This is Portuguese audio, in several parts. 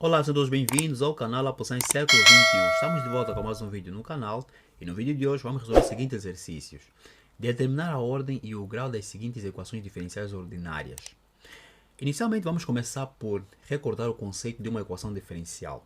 Olá, sejam todos bem-vindos ao canal Apoção em Século XXI. Estamos de volta com mais um vídeo no canal e no vídeo de hoje vamos resolver os seguintes exercícios. Determinar a ordem e o grau das seguintes equações diferenciais ordinárias. Inicialmente vamos começar por recordar o conceito de uma equação diferencial.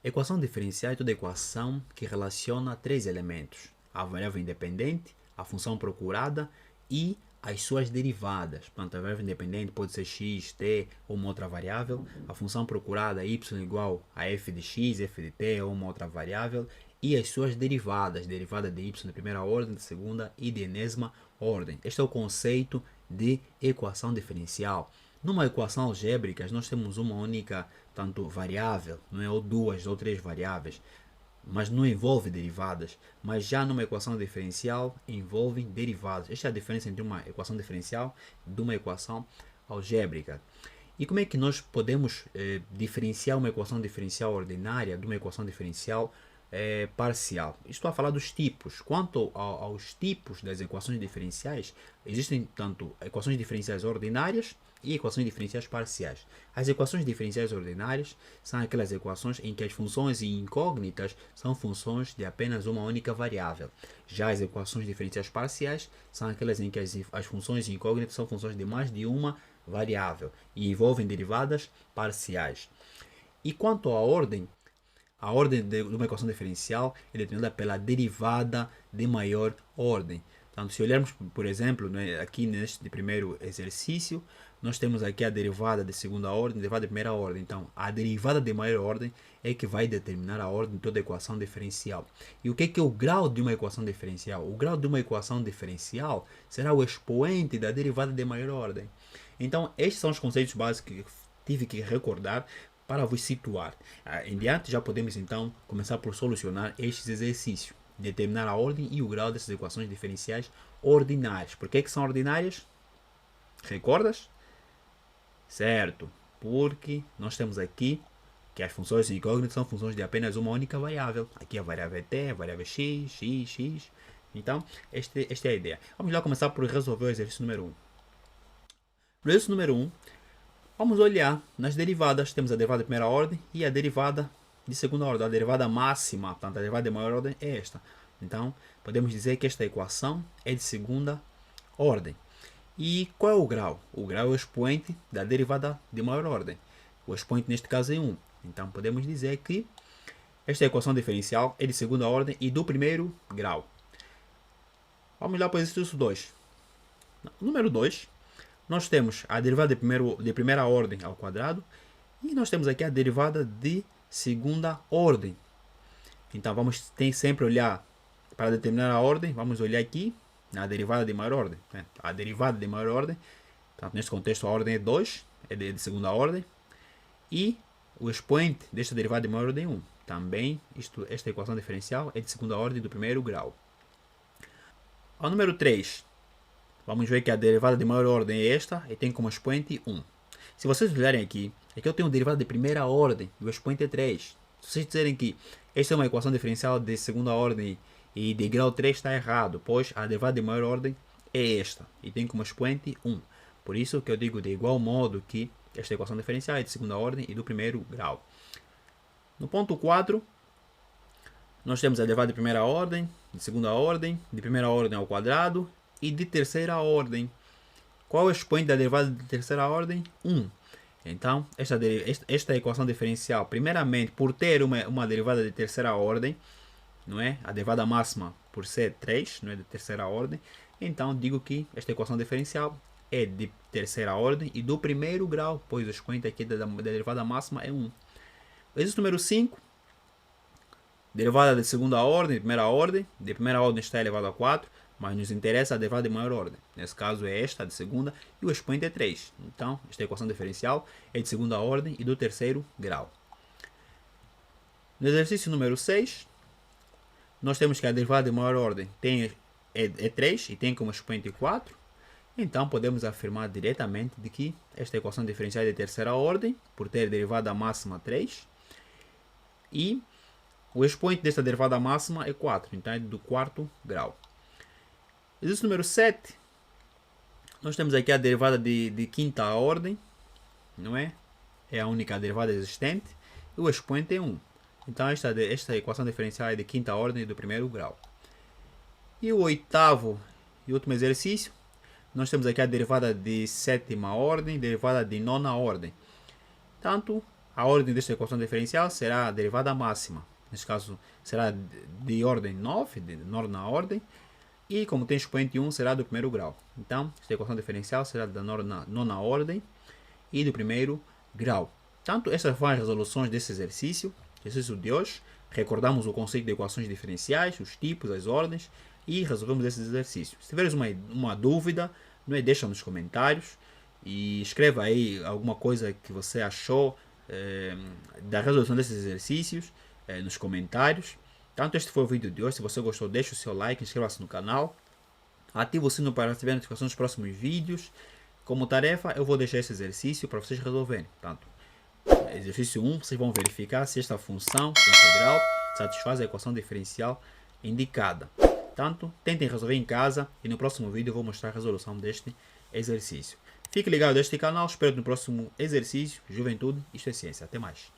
Equação diferencial é toda equação que relaciona três elementos: a variável independente, a função procurada e as suas derivadas. Portanto, a variável independente pode ser x, t ou uma outra variável. A função procurada y igual a f de x, f de t ou uma outra variável. E as suas derivadas, derivada de y de primeira ordem, de segunda e de enésima ordem. Este é o conceito de equação diferencial. Numa equação algébrica, nós temos uma única tanto variável, não é? Ou duas ou três variáveis, mas não envolve derivadas. Mas já numa equação diferencial envolve derivadas. Esta é a diferença entre uma equação diferencial e de uma equação algébrica. E como é que nós podemos diferenciar uma equação diferencial ordinária de uma equação diferencial parcial? Estou a falar dos tipos. Quanto aos tipos das equações diferenciais, existem tanto equações diferenciais ordinárias e equações diferenciais parciais. As equações diferenciais ordinárias são aquelas equações em que as funções incógnitas são funções de apenas uma única variável. Já as equações diferenciais parciais são aquelas em que as funções incógnitas são funções de mais de uma variável e envolvem derivadas parciais. E quanto à ordem, a ordem de uma equação diferencial é determinada pela derivada de maior ordem. Então, se olharmos, por exemplo, né, aqui neste primeiro exercício, nós temos aqui a derivada de segunda ordem, a derivada de primeira ordem. Então, a derivada de maior ordem é que vai determinar a ordem de toda equação diferencial. E o que é o grau de uma equação diferencial? O grau de uma equação diferencial será o expoente da derivada de maior ordem. Então, estes são os conceitos básicos que tive que recordar para vos situar. Em diante, já podemos então começar por solucionar estes exercícios. Determinar a ordem e o grau dessas equações diferenciais ordinárias. Por que são ordinárias? Recordas? Certo, porque nós temos aqui que as funções incógnitas são funções de apenas uma única variável. Aqui a variável é t, a variável é x, x, x. Então, esta é a ideia. Vamos lá começar por resolver o exercício número 1. No exercício número 1, vamos olhar nas derivadas. Temos a derivada de primeira ordem e a derivada de segunda ordem. A derivada máxima, portanto, a derivada de maior ordem é esta. Então, podemos dizer que esta equação é de segunda ordem. E qual é o grau? O grau é o expoente da derivada de maior ordem. O expoente neste caso é 1. Então, podemos dizer que esta equação diferencial é de segunda ordem e do primeiro grau. Vamos lá para o exercício 2. Número 2. Nós temos a derivada de primeira ordem ao quadrado e nós temos aqui a derivada de segunda ordem. Então vamos ter sempre olhar para determinar a ordem, vamos olhar aqui na derivada de maior ordem. A derivada de maior ordem, portanto, neste contexto a ordem é 2, é de segunda ordem, e o expoente desta derivada de maior ordem é 1. Também esta equação diferencial é de segunda ordem do primeiro grau. Ao número 3. Vamos ver que a derivada de maior ordem é esta e tem como expoente 1. Se vocês olharem aqui, aqui eu tenho uma derivada de primeira ordem e o expoente é 3. Se vocês disserem que esta é uma equação diferencial de segunda ordem e de grau 3, está errado, pois a derivada de maior ordem é esta e tem como expoente 1. Por isso que eu digo de igual modo que esta equação diferencial é de segunda ordem e do primeiro grau. No ponto 4, nós temos a derivada de primeira ordem, de segunda ordem, de primeira ordem ao quadrado e de terceira ordem. Qual é o expoente da derivada de terceira ordem? 1. Então, esta equação diferencial, primeiramente, por ter uma derivada de terceira ordem, não é? A derivada máxima por ser 3, não é, de terceira ordem, então digo que esta equação diferencial é de terceira ordem e do primeiro grau, pois o expoente aqui da derivada máxima é 1. Exercício número 5. Derivada de segunda ordem, de primeira ordem está elevado a 4, mas nos interessa a derivada de maior ordem. Nesse caso é esta, de segunda, e o expoente é 3. Então, esta equação diferencial é de segunda ordem e do terceiro grau. No exercício número 6, nós temos que a derivada de maior ordem é 3 e tem como expoente 4. Então, podemos afirmar diretamente de que esta equação diferencial é de terceira ordem, por ter derivada máxima 3. E o expoente desta derivada máxima é 4, então é do quarto grau. Exercício número 7. Nós temos aqui a derivada de quinta ordem, não é? É a única derivada existente. e o expoente é 1. Então esta equação diferencial é de quinta ordem do primeiro grau. E o oitavo e último exercício, nós temos aqui a derivada de sétima ordem, derivada de nona ordem. Tanto a ordem desta equação diferencial será a derivada máxima. Neste caso, será de ordem 9, de nona ordem. E como tem expoente 1, será do primeiro grau. Então, esta equação diferencial será da nona ordem e do primeiro grau. Tanto estas foram as resoluções desse exercício de hoje. Recordamos o conceito de equações diferenciais, os tipos, as ordens e resolvemos esses exercícios. Se tiveres uma dúvida, deixa nos comentários e escreva aí alguma coisa que você achou da resolução desses exercícios nos comentários. Tanto este foi o vídeo de hoje. Se você gostou, deixe o seu like, inscreva-se no canal, ative o sino para receber notificações dos próximos vídeos. Como tarefa, eu vou deixar esse exercício para vocês resolverem. Tanto exercício 1, vocês vão verificar se esta função integral satisfaz a equação diferencial indicada. Tanto, tentem resolver em casa e no próximo vídeo eu vou mostrar a resolução deste exercício. Fique ligado a este canal, espero no próximo exercício. Juventude, isto é ciência. Até mais.